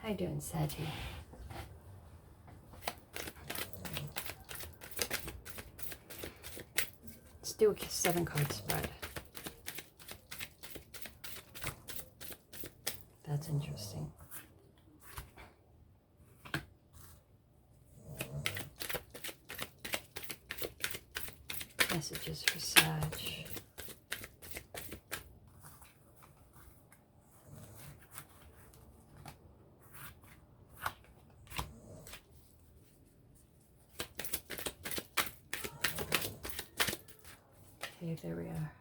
How you doing, Saggy? Let's do a 7-card spread. That's interesting. Messages for Sag. Okay, there we are.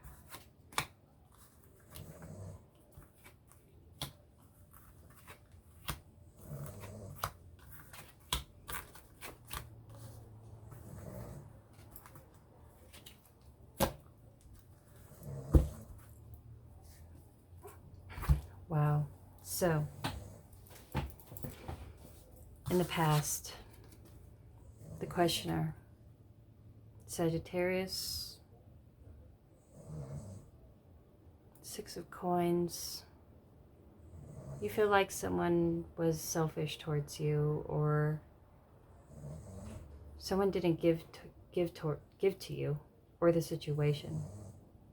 Wow. So, in the past, the questioner, Sagittarius, 6 of Coins, you feel like someone was selfish towards you, or someone didn't give to you or the situation.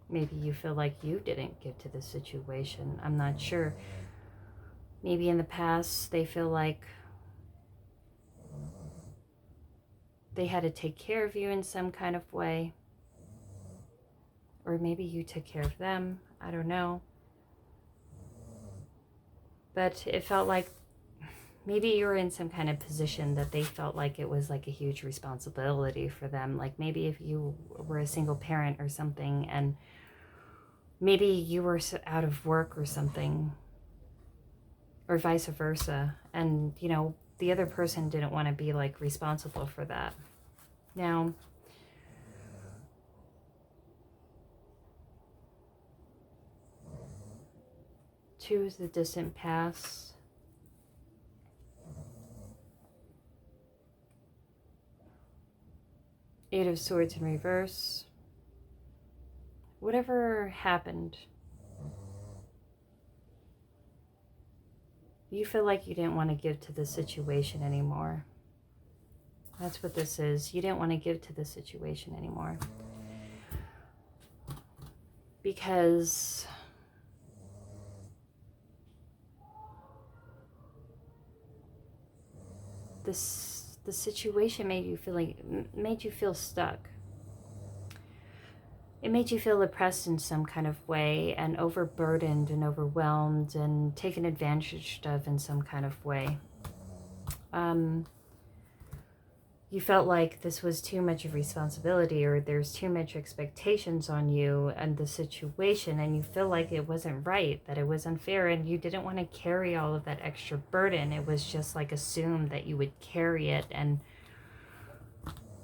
Maybe you feel like you didn't give to the situation. I'm not sure. Maybe in the past they feel like they had to take care of you in some kind of way. Or maybe you took care of them. I don't know. But it felt like maybe you were in some kind of position that they felt like it was like a huge responsibility for them. Like maybe if you were a single parent or something, and maybe you were out of work or something, or vice versa. And, you know, the other person didn't want to be like responsible for that. Now, two is the distant past. Eight of Swords in reverse. Whatever happened, you feel like you didn't want to give to the situation anymore. That's what this is. You didn't want to give to the situation anymore. Because the situation made you feel stuck. It made you feel oppressed in some kind of way, and overburdened and overwhelmed and taken advantage of in some kind of way. You felt like this was too much of responsibility, or there's too much expectations on you and the situation, and you feel like it wasn't right, that it was unfair, and you didn't want to carry all of that extra burden. It was just like assumed that you would carry it, and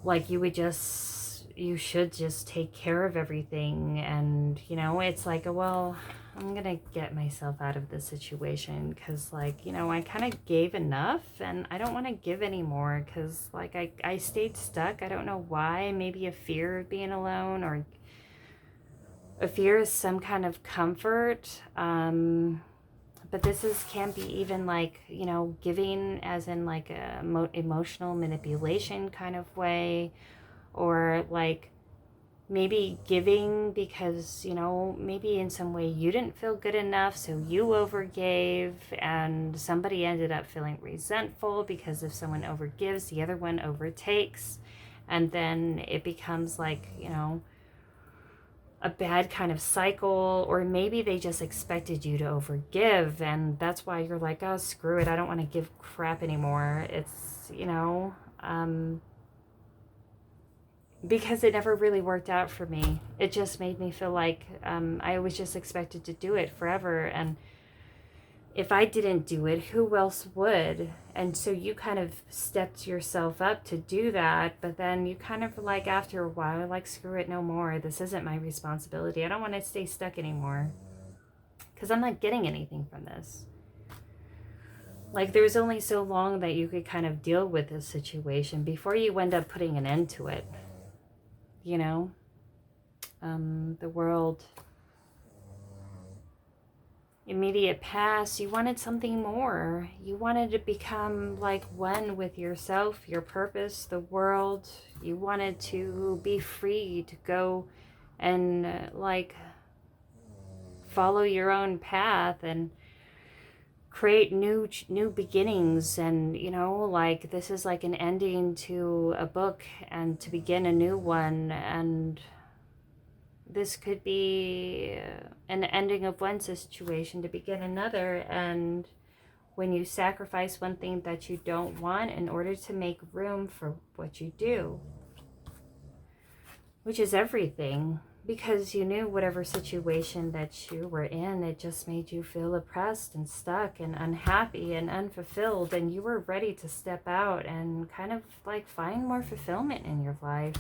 like you should just take care of everything. And, you know, it's like, well, I'm gonna get myself out of this situation because, like, you know, I kind of gave enough and I don't want to give anymore because, like, I stayed stuck. I don't know why. Maybe a fear of being alone, or a fear is some kind of comfort. But this can be even like, you know, giving as in like a emotional manipulation kind of way, or like maybe giving because, you know, maybe in some way you didn't feel good enough, so you overgave, and somebody ended up feeling resentful because if someone overgives, the other one overtakes, and then it becomes like, you know, a bad kind of cycle. Or maybe they just expected you to overgive, and that's why you're like, oh, screw it, I don't want to give crap anymore. It's, you know, because it never really worked out for me. It just made me feel like I was just expected to do it forever, and if I didn't do it, who else would? And so you kind of stepped yourself up to do that, but then you kind of like, after a while, like, screw it, no more. This isn't my responsibility. I don't want to stay stuck anymore because I'm not getting anything from this. Like, there's only so long that you could kind of deal with this situation before you end up putting an end to it. You know, the world immediate past, you wanted something more. You wanted to become like one with yourself, your purpose, the world. You wanted to be free to go and like follow your own path and create new beginnings. And you know, like this is like an ending to a book and to begin a new one. And this could be an ending of one situation to begin another. And when you sacrifice one thing that you don't want in order to make room for what you do, which is everything, because you knew whatever situation that you were in, it just made you feel oppressed and stuck and unhappy and unfulfilled, and you were ready to step out and kind of like find more fulfillment in your life.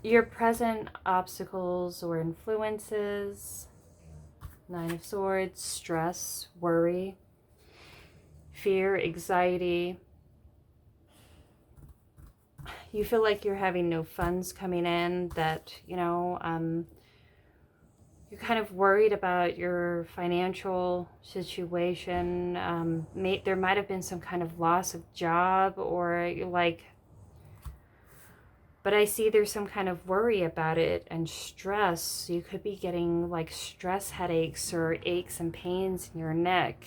Your present obstacles or influences: Nine of Swords, stress, worry, fear, anxiety. You feel like you're having no funds coming in, that, you know, you're kind of worried about your financial situation. There might have been some kind of loss of job, or like, but I see there's some kind of worry about it and stress. You could be getting like stress headaches or aches and pains in your neck,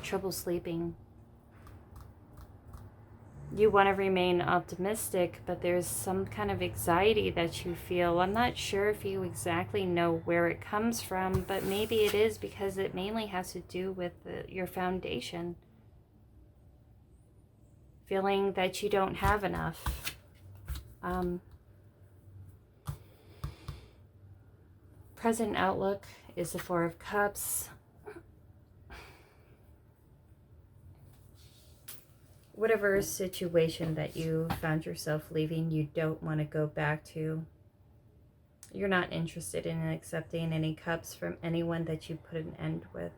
trouble sleeping. You want to remain optimistic, but there's some kind of anxiety that you feel. I'm not sure if you exactly know where it comes from, but maybe it is because it mainly has to do with your foundation. Feeling that you don't have enough. Present outlook is the Four of Cups. Whatever situation that you found yourself leaving, you don't want to go back to. You're not interested in accepting any cups from anyone that you put an end with.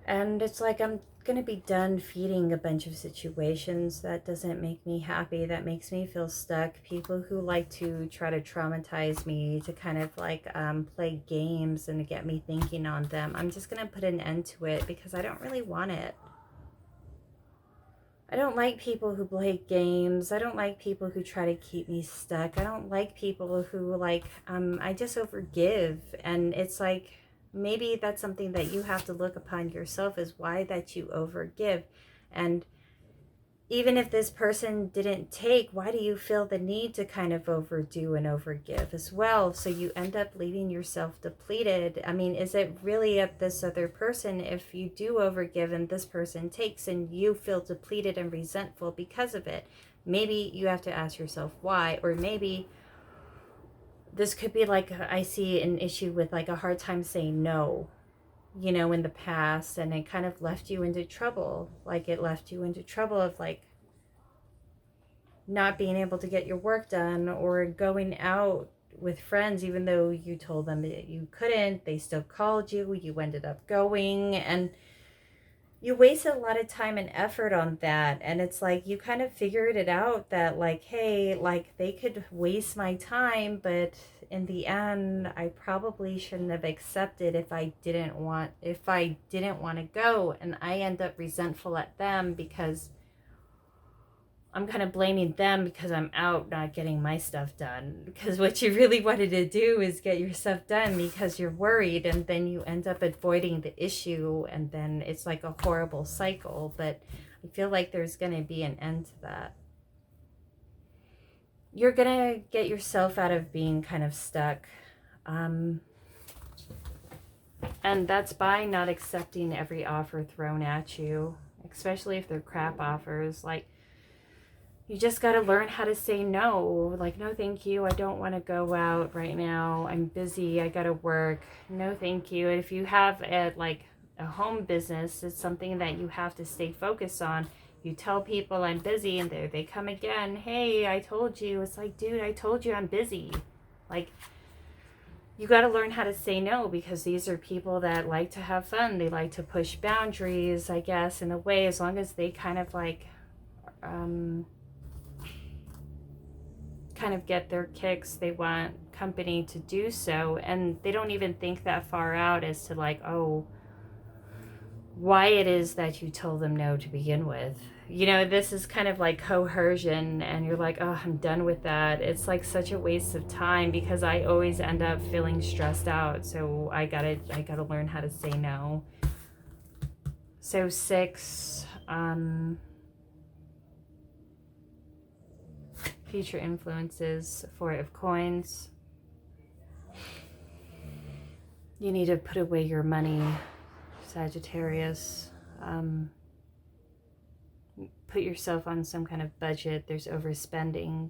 And it's like, I'm going to be done feeding a bunch of situations. That doesn't make me happy. That makes me feel stuck. People who like to try to traumatize me, to kind of like play games and to get me thinking on them. I'm just going to put an end to it because I don't really want it. I don't like people who play games. I don't like people who try to keep me stuck. I don't like people who like, I just overgive. And it's like, maybe that's something that you have to look upon yourself, is why that you overgive. And even if this person didn't take, why do you feel the need to kind of overdo and overgive as well? So you end up leaving yourself depleted. I mean, is it really up this other person if you do overgive and this person takes and you feel depleted and resentful because of it? Maybe you have to ask yourself why. Or maybe this could be like, I see an issue with like a hard time saying no, you know, in the past, and it kind of left you into trouble. Like it left you into trouble of like not being able to get your work done, or going out with friends even though you told them that you couldn't. They still called you, you ended up going, and you wasted a lot of time and effort on that. And it's like, you kind of figured it out that like, hey, like they could waste my time, but in the end, I probably shouldn't have accepted if I didn't want to go. And I end up resentful at them because I'm kind of blaming them because I'm out not getting my stuff done. Because what you really wanted to do is get your stuff done because you're worried, and then you end up avoiding the issue, and then it's like a horrible cycle. But I feel like there's going to be an end to that. You're going to get yourself out of being kind of stuck. And that's by not accepting every offer thrown at you, especially if they're crap offers. Like, you just got to learn how to say no. Like, no, thank you. I don't want to go out right now. I'm busy. I got to work. No, thank you. And if you have a home business, it's something that you have to stay focused on. You tell people I'm busy, and they come again. Hey, I told you. It's like, dude, I told you I'm busy. Like, you got to learn how to say no, because these are people that like to have fun. They like to push boundaries, I guess, in a way, as long as they kind of like, kind of get their kicks. They want company to do so, and they don't even think that far out as to like, oh, why it is that you told them no to begin with. You know, this is kind of like coercion, and you're like, oh, I'm done with that. It's like such a waste of time, because I always end up feeling stressed out. So I gotta learn how to say no. So 6, future influences, 4 of coins. You need to put away your money, Sagittarius. Put yourself on some kind of budget. There's overspending.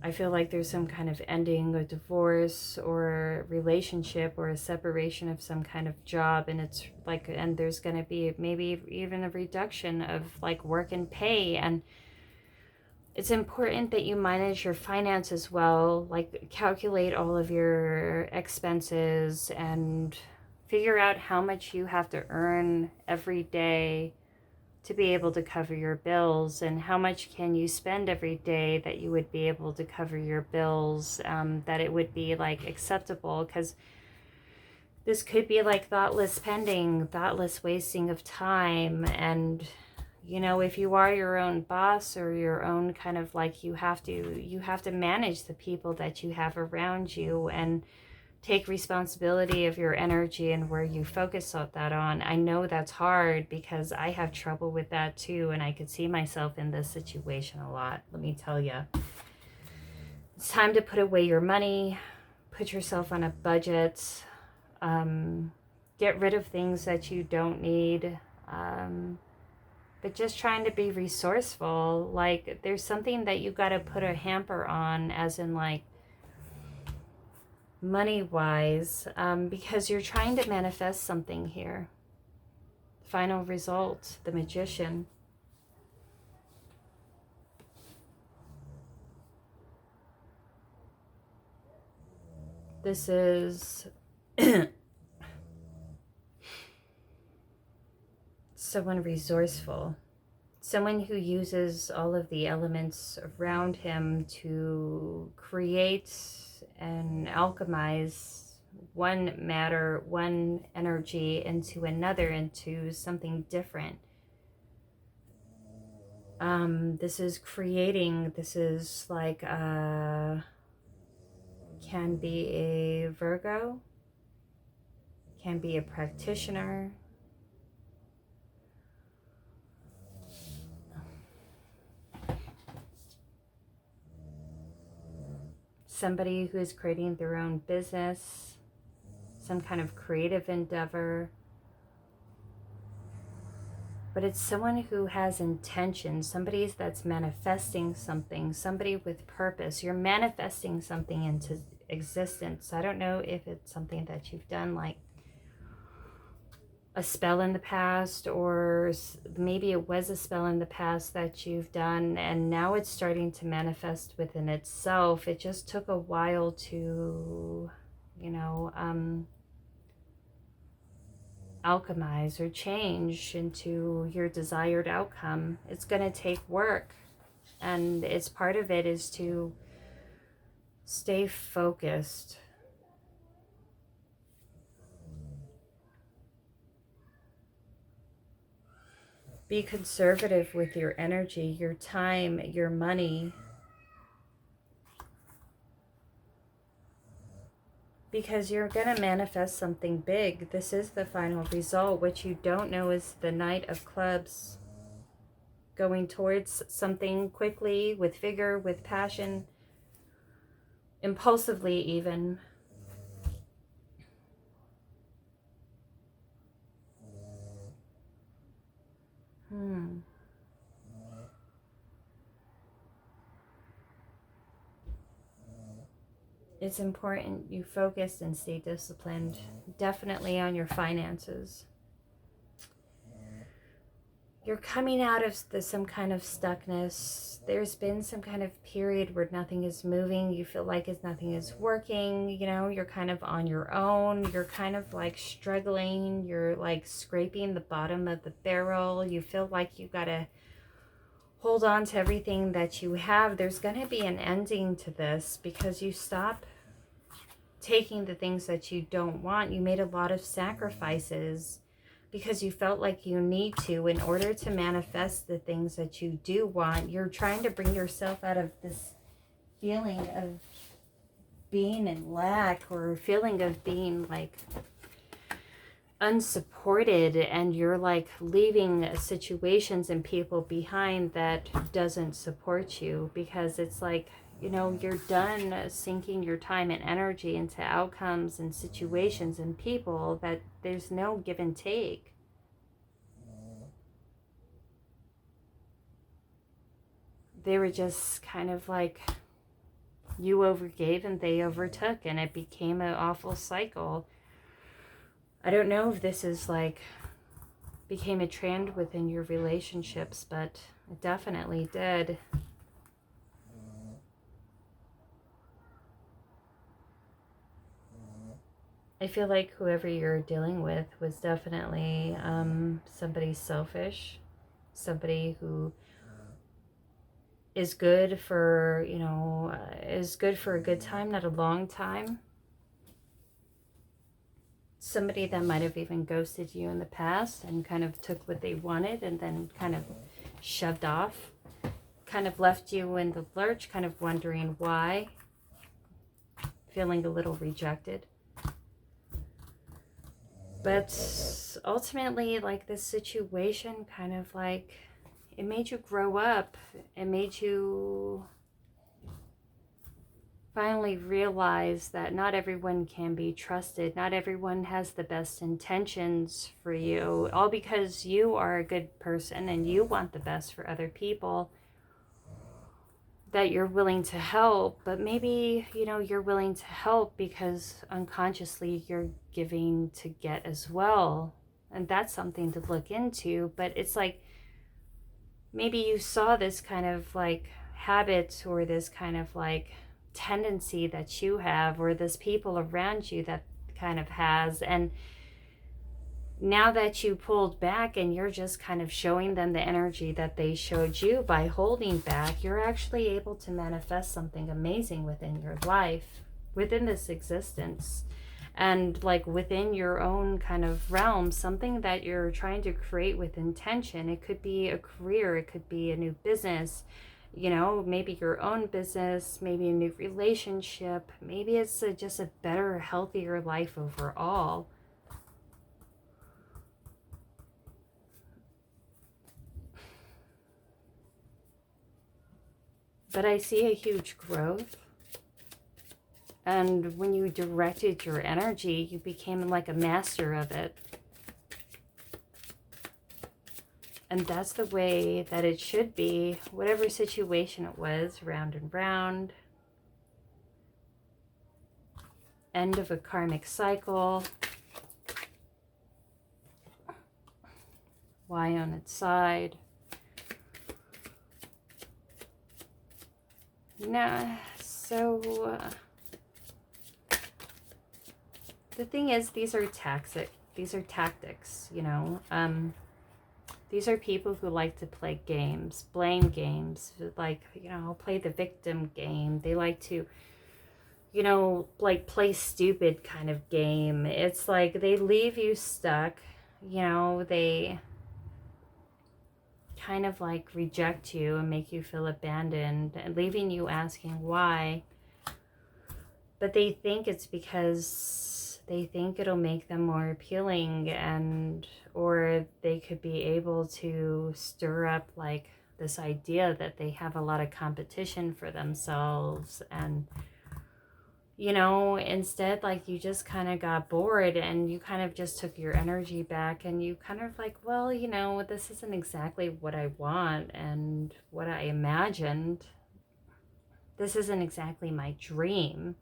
I feel like there's some kind of ending, a divorce or relationship or a separation of some kind of job, and it's like, and there's going to be maybe even a reduction of like work and pay. And it's important that you manage your finances well, like calculate all of your expenses and figure out how much you have to earn every day to be able to cover your bills, and how much can you spend every day that you would be able to cover your bills, that it would be like acceptable, because this could be like thoughtless spending, thoughtless wasting of time. And you know, if you are your own boss or your own kind of like, you have to manage the people that you have around you and take responsibility of your energy and where you focus that on. I know that's hard, because I have trouble with that too, and I could see myself in this situation a lot, let me tell you. It's time to put away your money, put yourself on a budget, get rid of things that you don't need, but just trying to be resourceful. Like, there's something that you got to put a hamper on, as in like money wise, because you're trying to manifest something here. Final result, the Magician. This is someone resourceful, someone who uses all of the elements around him to create and alchemize one matter, one energy into another, into something different. This is creating, this is like can be a Virgo, can be a practitioner, somebody who is creating their own business, some kind of creative endeavor. But it's someone who has intention, somebody that's manifesting something, somebody with purpose. You're manifesting something into existence. I don't know if it's something that you've done, like a spell in the past, or maybe it was a spell in the past that you've done, and now it's starting to manifest within itself. It just took a while to, you know, alchemize or change into your desired outcome. It's going to take work, and it's part of it is to stay focused. Be conservative with your energy, your time, your money, because you're going to manifest something big. This is the final result. What you don't know is the Knight of Clubs, going towards something quickly, with vigor, with passion, impulsively even. It's important you focus and stay disciplined, definitely on your finances. You're coming out of some kind of stuckness. There's been some kind of period where nothing is moving. You feel like nothing is working. You know, you're kind of on your own. You're kind of like struggling. You're like scraping the bottom of the barrel. You feel like you got to hold on to everything that you have, there's going to be an ending to this, because you stop taking the things that you don't want. You made a lot of sacrifices because you felt like you need to in order to manifest the things that you do want. You're trying to bring yourself out of this feeling of being in lack, or feeling of being like unsupported, and you're like leaving situations and people behind that doesn't support you, because it's like, you know, you're done sinking your time and energy into outcomes and situations and people that there's no give and take. They were just kind of like, you overgave and they overtook, and it became an awful cycle. I don't know if this is like became a trend within your relationships, but it definitely did. I feel like whoever you're dealing with was definitely somebody selfish, somebody who is good for, you know, is good for a good time, not a long time. Somebody that might have even ghosted you in the past and kind of took what they wanted and then kind of shoved off, kind of left you in the lurch, kind of wondering why, feeling a little rejected. But ultimately, like, this situation kind of like, it made you grow up. It made you finally realize that not everyone can be trusted. Not everyone has the best intentions for you, all because you are a good person and you want the best for other people, that you're willing to help. But maybe, you know, you're willing to help because unconsciously you're giving to get as well. And that's something to look into. But it's like, maybe you saw this kind of like habit, or this kind of like tendency that you have, or this people around you that kind of has, and now that you pulled back and you're just kind of showing them the energy that they showed you by holding back, you're actually able to manifest something amazing within your life, within this existence, and like within your own kind of realm, something that you're trying to create with intention. It could be a career, it could be a new business, you know, maybe your own business, maybe a new relationship, maybe it's just a better, healthier life overall. But I see a huge growth. And when you directed your energy, you became like a master of it. And that's the way that it should be, whatever situation it was, round and round. End of a karmic cycle. Y on its side. Now, so the thing is, these are tactics, you know. These are people who like to play games, blame games, like, you know, play the victim game. They like to, you know, like play stupid kind of game. It's like they leave you stuck, you know, they kind of like reject you and make you feel abandoned, and leaving you asking why. But they think it's because they think it'll make them more appealing, and or they could be able to stir up like this idea that they have a lot of competition for themselves. And, you know, instead, like, you just kind of got bored and you kind of just took your energy back, and you kind of like, well, you know, this isn't exactly what I want and what I imagined. This isn't exactly my dream.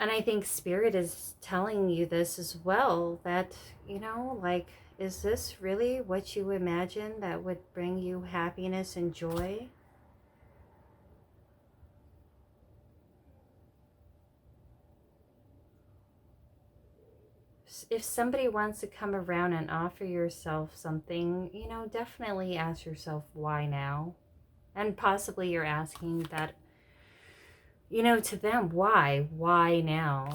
And I think Spirit is telling you this as well, that, you know, like, is this really what you imagined that would bring you happiness and joy? if somebody wants to come around and offer yourself something, you know, definitely ask yourself why now. And possibly you're asking that, you know, to them, why? Why now?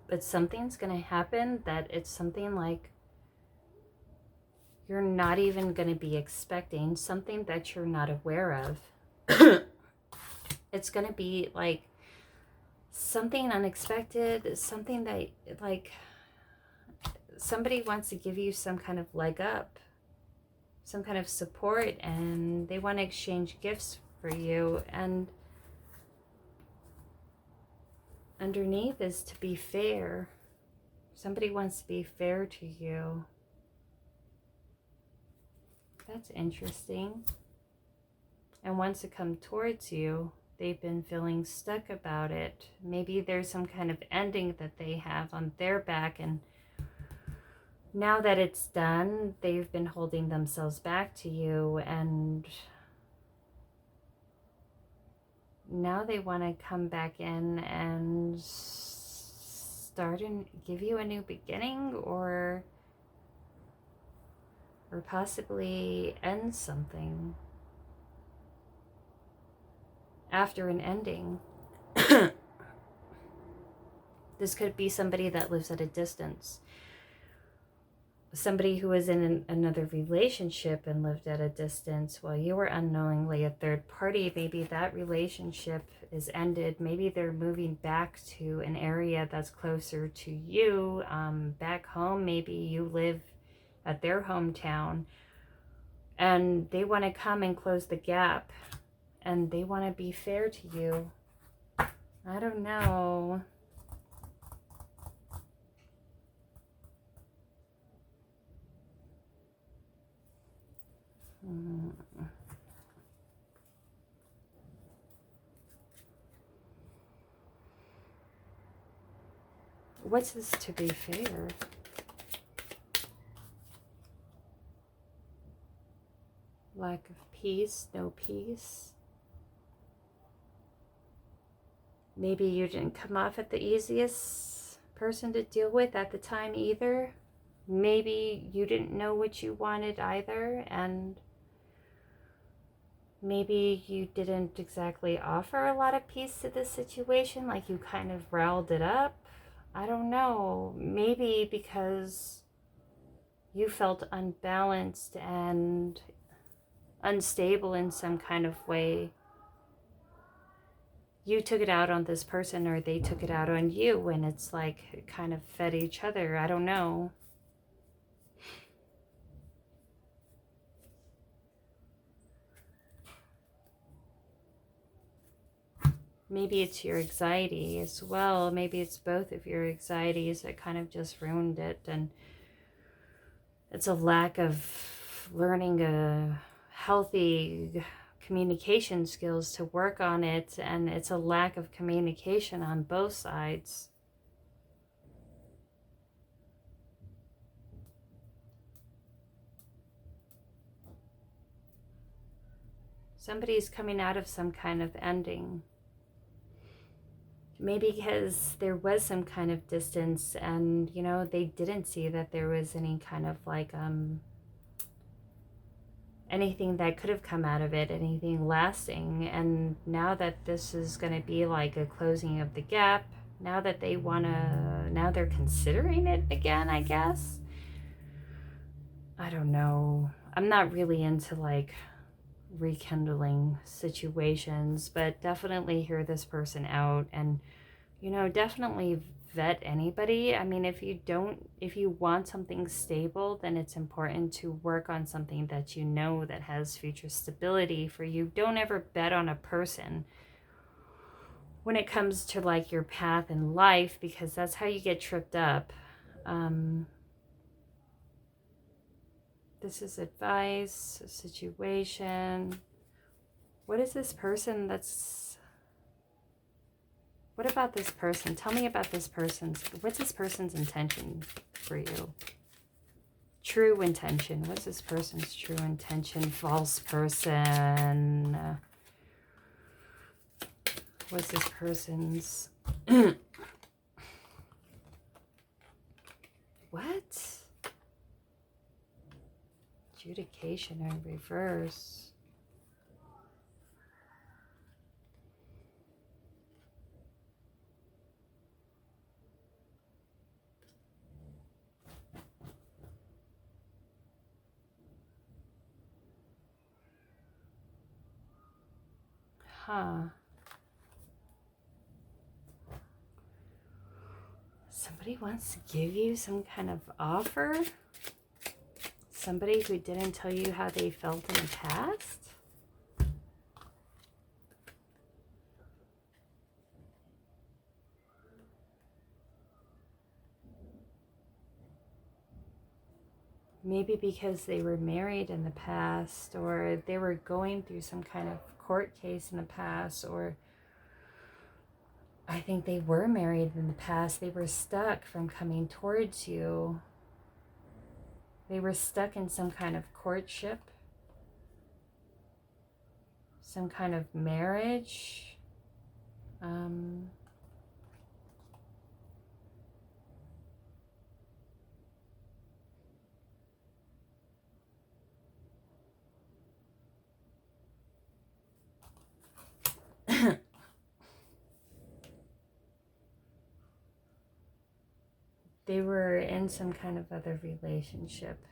But something's going to happen that it's something like you're not even going to be expecting, something that you're not aware of. It's going to be like something unexpected, something that like somebody wants to give you some kind of leg up, some kind of support, and they want to exchange gifts for you. And underneath is to be fair. Somebody wants to be fair to you. That's interesting. And wants to come towards you. They've been feeling stuck about it. Maybe there's some kind of ending that they have on their back, and now that it's done, they've been holding themselves back to you, and now they want to come back in and start and give you a new beginning, or possibly end something after an ending. This could be somebody that lives at a distance. Somebody who was in another relationship and lived at a distance while you were unknowingly a third party. Maybe that relationship is ended. Maybe they're moving back to an area that's closer to you, back home. Maybe you live at their hometown and they want to come and close the gap, and they want to be fair to you. I don't know. What's this to be fair? Lack of peace, no peace. Maybe you didn't come off at the easiest person to deal with at the time either. Maybe you didn't know what you wanted either, and maybe you didn't exactly offer a lot of peace to this situation, like you kind of riled it up. I don't know. Maybe because you felt unbalanced and unstable in some kind of way. You took it out on this person, or they took it out on you, and it's like kind of fed each other. I don't know. Maybe it's your anxiety as well. Maybe it's both of your anxieties that kind of just ruined it. And it's a lack of learning a healthy communication skills to work on it. And it's a lack of communication on both sides. Somebody's coming out of some kind of ending. Maybe because there was some kind of distance, and, you know, they didn't see that there was any kind of like, anything that could have come out of it, anything lasting. And now that this is going to be like a closing of the gap, now that they want to, now they're considering it again, I guess. I don't know. I'm not really into like rekindling situations, but definitely hear this person out, and, you know, definitely vet anybody. I mean, if you want something stable, then it's important to work on something that you know that has future stability for you. Don't ever bet on a person when it comes to like your path in life, because that's how you get tripped up. This is advice, a situation. What is this person what about this person? Tell me about this person's, what's this person's intention for you? True intention. What's this person's true intention? False person. What's this person's adjudication in reverse? Huh. Somebody wants to give you some kind of offer? Somebody who didn't tell you how they felt in the past? Maybe because they were married in the past, or they were going through some kind of court case in the past, or I think they were married in the past. They were stuck from coming towards you. They were stuck in some kind of courtship, some kind of marriage. They were in some kind of other relationship.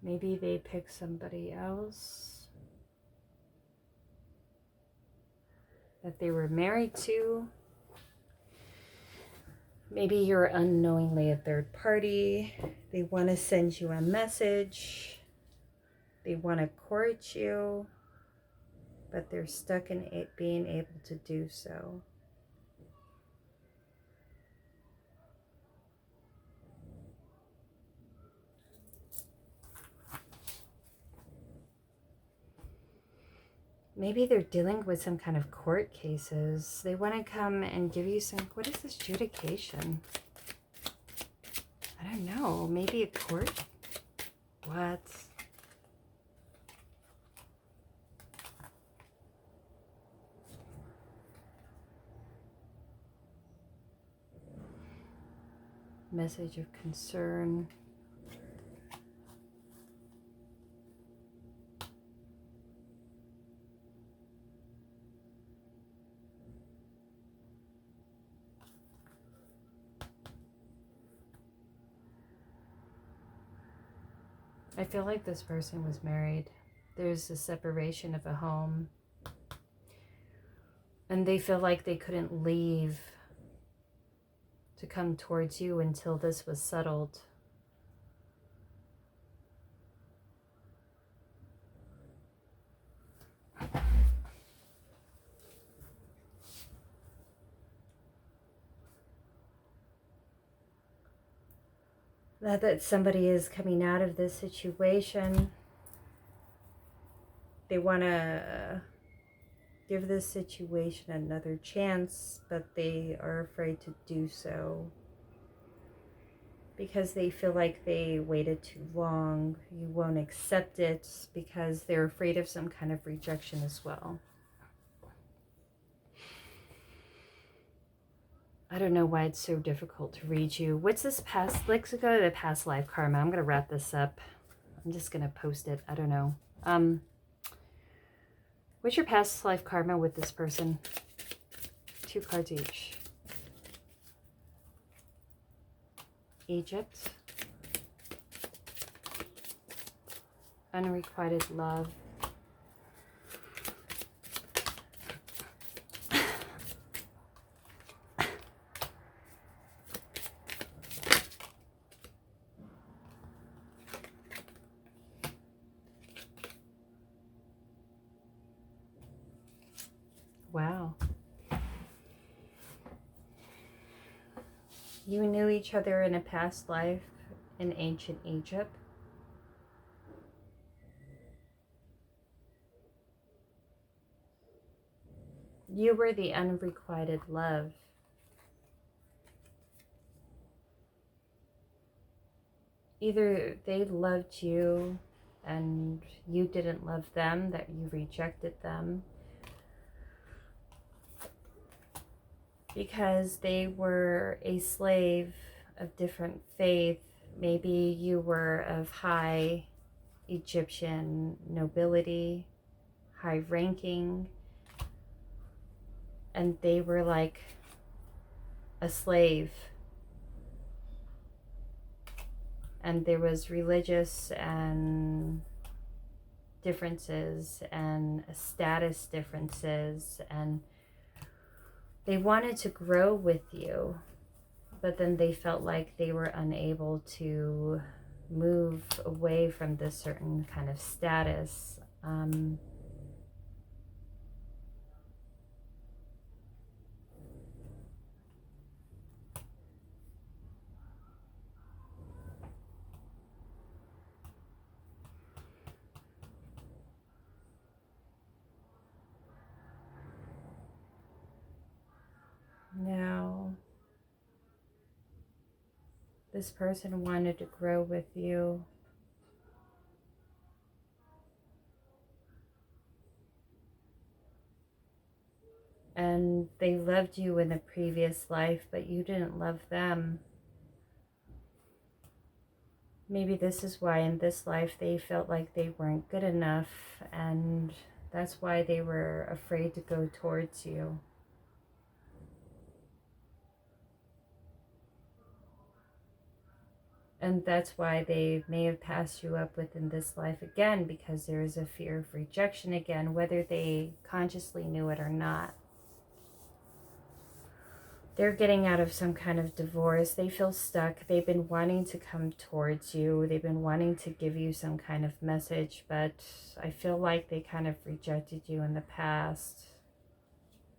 Maybe they picked somebody else that they were married to. Maybe you're unknowingly a third party. They want to send you a message. They want to court you, but they're stuck in it being able to do so. Maybe they're dealing with some kind of court cases. They want to come and give you some, what is this adjudication? I don't know, maybe a court? What? Message of concern. I feel like this person was married. There's a separation of a home. And they feel like they couldn't leave to come towards you until this was settled. That somebody is coming out of this situation. They want to give this situation another chance, but they are afraid to do so because they feel like they waited too long. You won't accept it because they're afraid of some kind of rejection as well. I don't know why it's so difficult to read you. What's this past? Let's go to the past life karma. I'm going to wrap this up. I'm just going to post it. I don't know. What's your past life karma with this person? 2 cards each. Egypt. Unrequited love. Wow. You knew each other in a past life in ancient Egypt. You were the unrequited love. Either they loved you and you didn't love them, that you rejected them because they were a slave of different faith Maybe you were of high Egyptian nobility, high ranking, and they were like a slave. And there was religious and differences and status differences, and they wanted to grow with you, but then they felt like they were unable to move away from this certain kind of status. Now, this person wanted to grow with you. And they loved you in a previous life, but you didn't love them. Maybe this is why in this life they felt like they weren't good enough, and that's why they were afraid to go towards you. And that's why they may have passed you up within this life again, because there is a fear of rejection again, whether they consciously knew it or not. They're getting out of some kind of divorce. They feel stuck. They've been wanting to come towards you. They've been wanting to give you some kind of message, but I feel like they kind of rejected you in the past.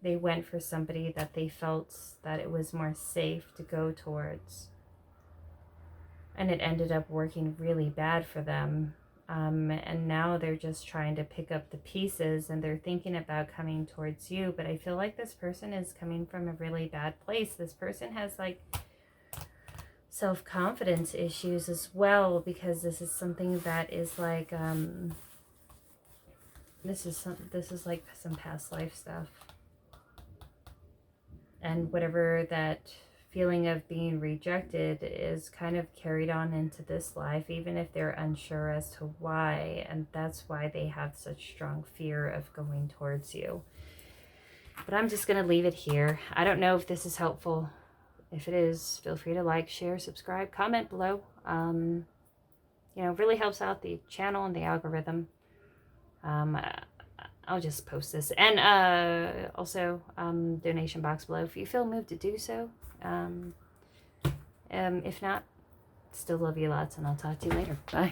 They went for somebody that they felt that it was more safe to go towards. And it ended up working really bad for them. And now they're just trying to pick up the pieces, and they're thinking about coming towards you. But I feel like this person is coming from a really bad place. This person has like self-confidence issues as well, because this is something that is like this is like some past life stuff. And whatever that feeling of being rejected is kind of carried on into this life, even if they're unsure as to why. And that's why they have such strong fear of going towards you. But I'm just going to leave it here. I don't know if this is helpful. If it is, feel free to like, share, subscribe, comment below. You know, it really helps out the channel and the algorithm. I'll just post this. And also, donation box below if you feel moved to do so. If not, still love you lots, and I'll talk to you later. Bye.